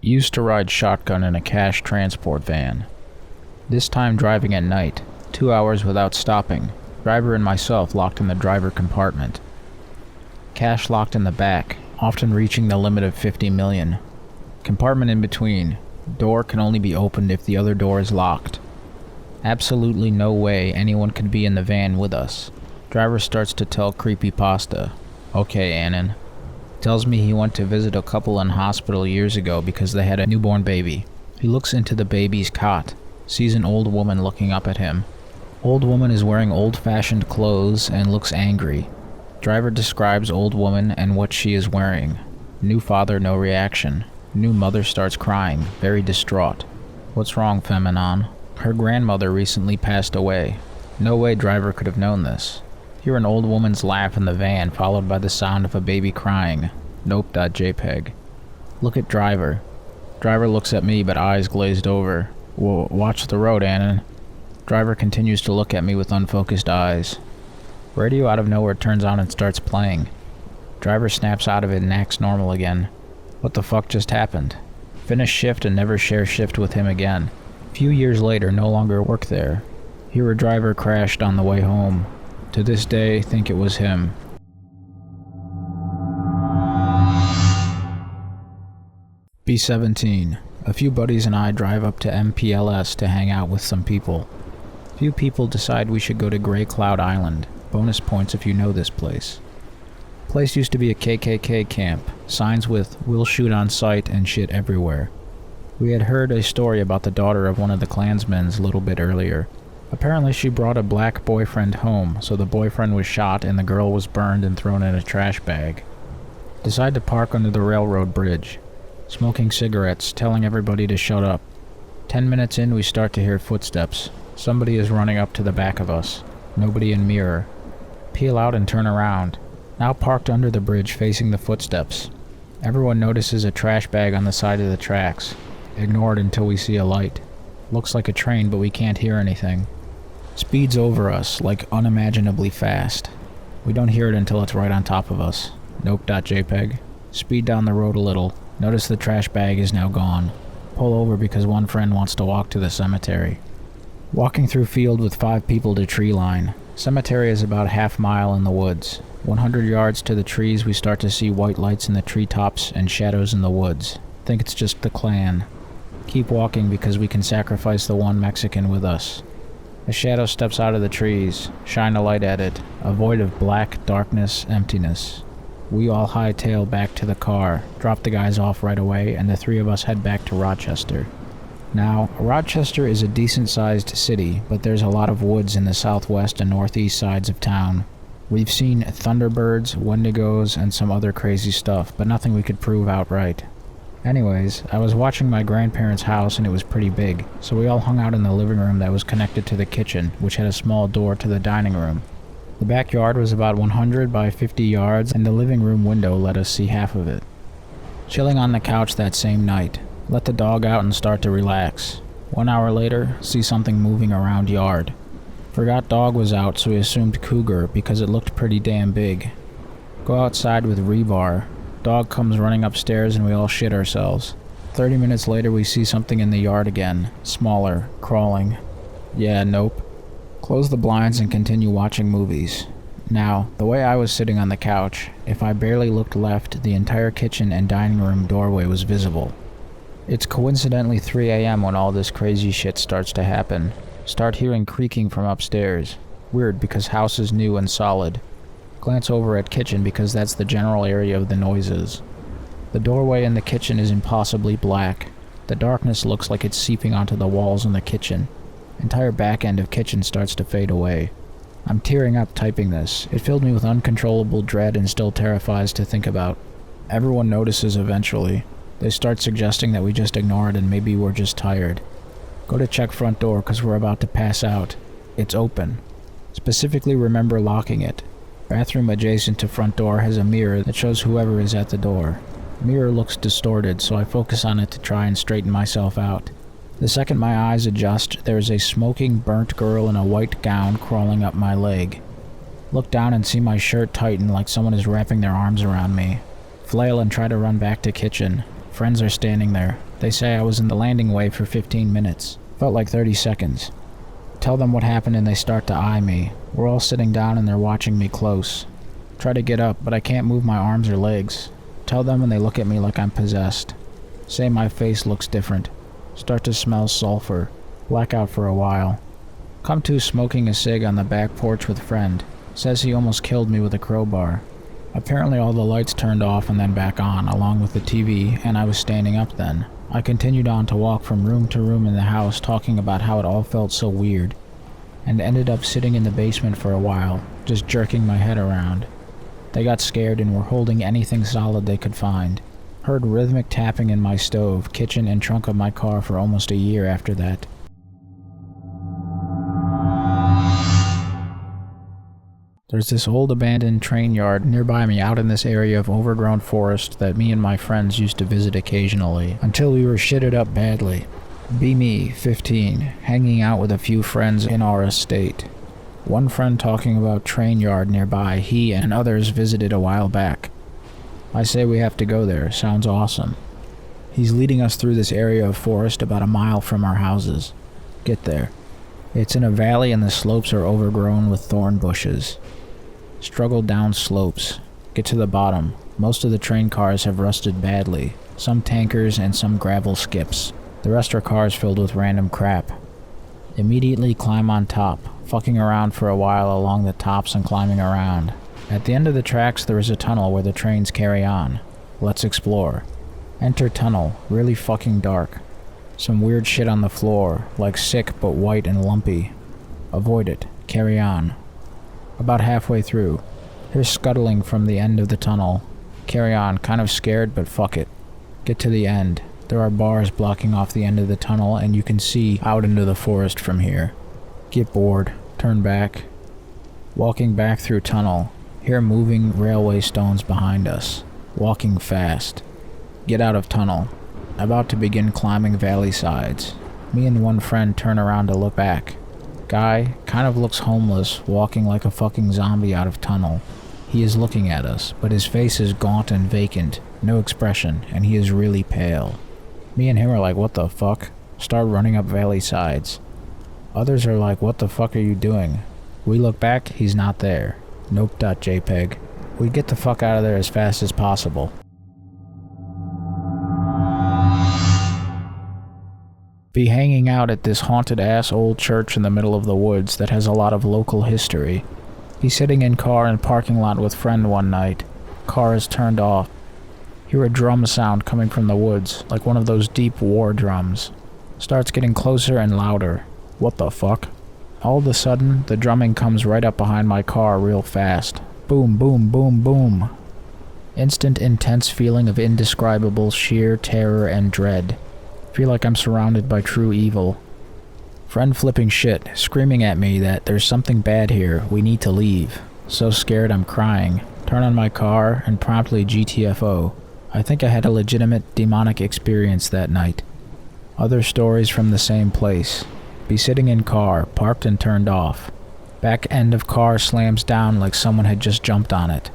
Used to ride shotgun in a cash transport van. This time driving at night, 2 hours without stopping. Driver and myself locked in the driver compartment. Cash locked in the back, often reaching the limit of 50 million. Compartment in between. Door can only be opened if the other door is locked. Absolutely no way anyone could be in the van with us. Driver starts to tell creepypasta. Okay, Annan. Tells me he went to visit a couple in hospital years ago because they had a newborn baby. He looks into the baby's cot, sees an old woman looking up at him. Old woman is wearing old-fashioned clothes and looks angry. Driver describes old woman and what she is wearing. New father, no reaction. New mother starts crying, very distraught. What's wrong, Feminon? Her grandmother recently passed away. No way driver could have known this. Hear an old woman's laugh in the van, followed by the sound of a baby crying. Nope.jpg. Look at driver. Driver looks at me, but eyes glazed over. Watch the road, Annan. Driver continues to look at me with unfocused eyes. Radio out of nowhere turns on and starts playing. Driver snaps out of it and acts normal again. What the fuck just happened? Finish shift and never share shift with him again. Few years later, no longer work there. Here a driver crashed on the way home. To this day, think it was him. B-17. A few buddies and I drive up to MPLS to hang out with some people. Few people decide we should go to Grey Cloud Island. Bonus points if you know this place. Place used to be a KKK camp. Signs with "We'll shoot on sight" and shit everywhere. We had heard a story about the daughter of one of the Klansmen's a little bit earlier. Apparently she brought a black boyfriend home, so the boyfriend was shot and the girl was burned and thrown in a trash bag. Decide to park under the railroad bridge. Smoking cigarettes, telling everybody to shut up. 10 minutes in, we start to hear footsteps. Somebody is running up to the back of us. Nobody in mirror. Peel out and turn around. Now parked under the bridge facing the footsteps. Everyone notices a trash bag on the side of the tracks. Ignored until we see a light. Looks like a train, but we can't hear anything. Speeds over us, like unimaginably fast. We don't hear it until it's right on top of us. Nope.jpg. Speed down the road a little. Notice the trash bag is now gone. Pull over because one friend wants to walk to the cemetery. Walking through field with 5 people to tree line. Cemetery is about half mile in the woods. 100 yards to the trees we start to see white lights in the treetops and shadows in the woods. Think it's just the clan. Keep walking because we can sacrifice the one Mexican with us. A shadow steps out of the trees. Shine a light at it. A void of black, darkness, emptiness. We all hightail back to the car, drop the guys off right away, and the 3 of us head back to Rochester. Now, Rochester is a decent-sized city, but there's a lot of woods in the southwest and northeast sides of town. We've seen thunderbirds, wendigos, and some other crazy stuff, but nothing we could prove outright. Anyways, I was watching my grandparents' house and it was pretty big, so we all hung out in the living room that was connected to the kitchen, which had a small door to the dining room. The backyard was about 100 by 50 yards, and the living room window let us see half of it. Chilling on the couch that same night. Let the dog out and start to relax. 1 hour later, see something moving around yard. Forgot dog was out, so we assumed cougar because it looked pretty damn big. Go outside with rebar. Dog comes running upstairs and we all shit ourselves. 30 minutes later we see something in the yard again. Smaller. Crawling. Yeah, nope. Close the blinds and continue watching movies. Now, the way I was sitting on the couch, if I barely looked left, the entire kitchen and dining room doorway was visible. It's coincidentally 3 a.m. when all this crazy shit starts to happen. Start hearing creaking from upstairs. Weird because house is new and solid. Glance over at kitchen because that's the general area of the noises. The doorway in the kitchen is impossibly black. The darkness looks like it's seeping onto the walls in the kitchen. Entire back end of kitchen starts to fade away. I'm tearing up typing this. It filled me with uncontrollable dread and still terrifies to think about. Everyone notices eventually. They start suggesting that we just ignore it and maybe we're just tired. Go to check front door because we're about to pass out. It's open. Specifically remember locking it. Bathroom adjacent to front door has a mirror that shows whoever is at the door. Mirror looks distorted, so I focus on it to try and straighten myself out. The second my eyes adjust, there is a smoking, burnt girl in a white gown crawling up my leg. Look down and see my shirt tighten like someone is wrapping their arms around me. Flail and try to run back to kitchen. Friends are standing there. They say I was in the landing way for 15 minutes. Felt like 30 seconds. Tell them what happened and they start to eye me. We're all sitting down and they're watching me close. Try to get up, but I can't move my arms or legs. Tell them and they look at me like I'm possessed. Say my face looks different. Start to smell sulfur. Black out for a while. Come to smoking a cig on the back porch with friend. Says he almost killed me with a crowbar. Apparently all the lights turned off and then back on, along with the TV, and I was standing up then. I continued on to walk from room to room in the house talking about how it all felt so weird, and ended up sitting in the basement for a while, just jerking my head around. They got scared and were holding anything solid they could find. Heard rhythmic tapping in my stove, kitchen, and trunk of my car for almost a year after that. There's this old abandoned train yard nearby me out in this area of overgrown forest that me and my friends used to visit occasionally, until we were shitted up badly. Be me, 15, hanging out with a few friends in our estate. One friend talking about train yard nearby he and others visited a while back. I say we have to go there, sounds awesome. He's leading us through this area of forest about a mile from our houses. Get there. It's in a valley and the slopes are overgrown with thorn bushes. Struggle down slopes. Get to the bottom. Most of the train cars have rusted badly. Some tankers and some gravel skips. The rest are cars filled with random crap. Immediately climb on top, fucking around for a while along the tops and climbing around. At the end of the tracks there is a tunnel where the trains carry on. Let's explore. Enter tunnel, really fucking dark. Some weird shit on the floor, like sick but white and lumpy. Avoid it. Carry on. About halfway through. Here's scuttling from the end of the tunnel. Carry on, kind of scared, but fuck it. Get to the end. There are bars blocking off the end of the tunnel and you can see out into the forest from here. Get bored. Turn back. Walking back through tunnel. Hear moving railway stones behind us. Walking fast. Get out of tunnel. About to begin climbing valley sides. Me and one friend turn around to look back. Guy, kind of looks homeless, walking like a fucking zombie out of tunnel. He is looking at us, but his face is gaunt and vacant, no expression, and he is really pale. Me and him are like, what the fuck? Start running up valley sides. Others are like, what the fuck are you doing? We look back, he's not there. Nope.jpg. We get the fuck out of there as fast as possible. Be hanging out at this haunted-ass old church in the middle of the woods that has a lot of local history. Be sitting in car in parking lot with friend one night. Car is turned off. Hear a drum sound coming from the woods, like one of those deep war drums. Starts getting closer and louder. What the fuck? All of a sudden, the drumming comes right up behind my car real fast. Boom, boom, boom, boom. Instant intense feeling of indescribable sheer terror and dread. Feel like I'm surrounded by true evil. Friend flipping shit, screaming at me that there's something bad here, we need to leave. So scared I'm crying. Turn on my car and promptly GTFO. I think I had a legitimate demonic experience that night. Other stories from the same place. Be sitting in car, parked and turned off. Back end of car slams down like someone had just jumped on it.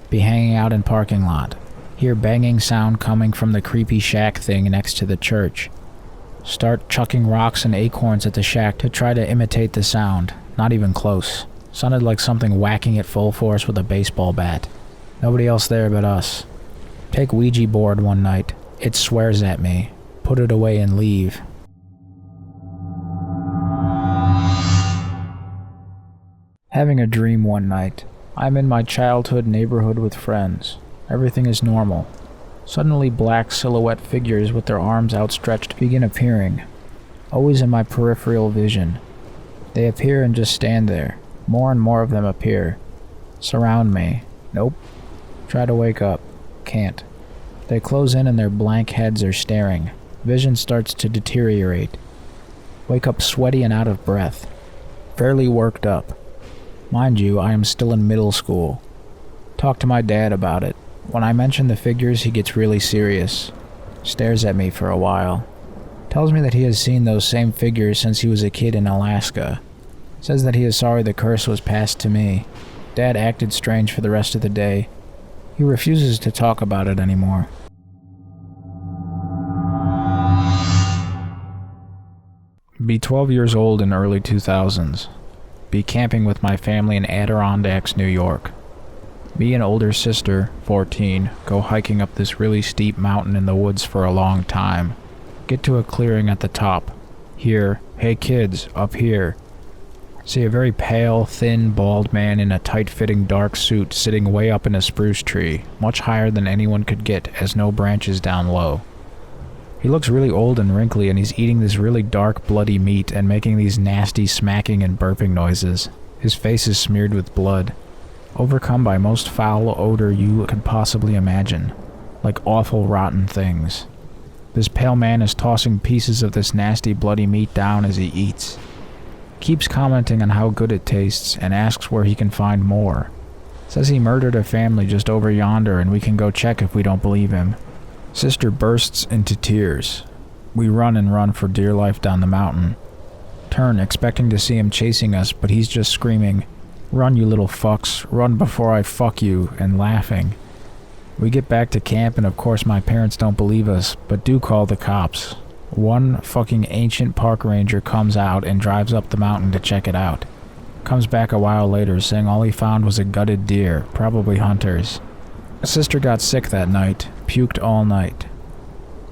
Be hanging out in parking lot. Hear banging sound coming from the creepy shack thing next to the church. Start chucking rocks and acorns at the shack to try to imitate the sound. Not even close. Sounded like something whacking at full force with a baseball bat. Nobody else there but us. Take Ouija board one night. It swears at me. Put it away and leave. Having a dream one night. I'm in my childhood neighborhood with friends. Everything is normal. Suddenly black silhouette figures with their arms outstretched begin appearing. Always in my peripheral vision. They appear and just stand there. More and more of them appear. Surround me. Nope. Try to wake up. Can't. They close in and their blank heads are staring. Vision starts to deteriorate. Wake up sweaty and out of breath. Fairly worked up. Mind you, I am still in middle school. Talk to my dad about it. When I mention the figures, he gets really serious. Stares at me for a while. Tells me that he has seen those same figures since he was a kid in Alaska. Says that he is sorry the curse was passed to me. Dad acted strange for the rest of the day. He refuses to talk about it anymore. Be 12 years old in early 2000s. Be camping with my family in Adirondacks, New York. Me and older sister, 14, go hiking up this really steep mountain in the woods for a long time. Get to a clearing at the top. Hear, "Hey kids, up here." See a very pale, thin, bald man in a tight-fitting dark suit sitting way up in a spruce tree, much higher than anyone could get as no branches down low. He looks really old and wrinkly, and he's eating this really dark, bloody meat and making these nasty smacking and burping noises. His face is smeared with blood, overcome by most foul odor you can possibly imagine, like awful rotten things. This pale man is tossing pieces of this nasty bloody meat down as he eats. Keeps commenting on how good it tastes and asks where he can find more. Says he murdered a family just over yonder and we can go check if we don't believe him. Sister bursts into tears. We run and run for dear life down the mountain. Turn, expecting to see him chasing us, but he's just screaming, "Run, you little fucks, run before I fuck you," and laughing. We get back to camp and of course my parents don't believe us, but do call the cops. One fucking ancient park ranger comes out and drives up the mountain to check it out. Comes back a while later saying all he found was a gutted deer, probably hunters. Sister got sick that night, puked all night.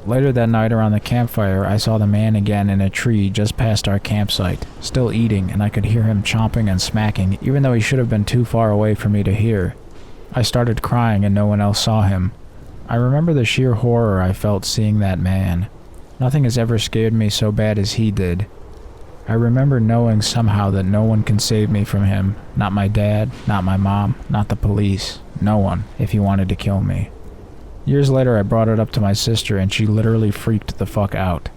Later that night around the campfire, I saw the man again in a tree just past our campsite, still eating, and I could hear him chomping and smacking, even though he should have been too far away for me to hear. I started crying and no one else saw him. I remember the sheer horror I felt seeing that man. Nothing has ever scared me so bad as he did. I remember knowing somehow that no one can save me from him. Not my dad, not my mom, not the police. No one, if he wanted to kill me. Years later I brought it up to my sister and she literally freaked the fuck out.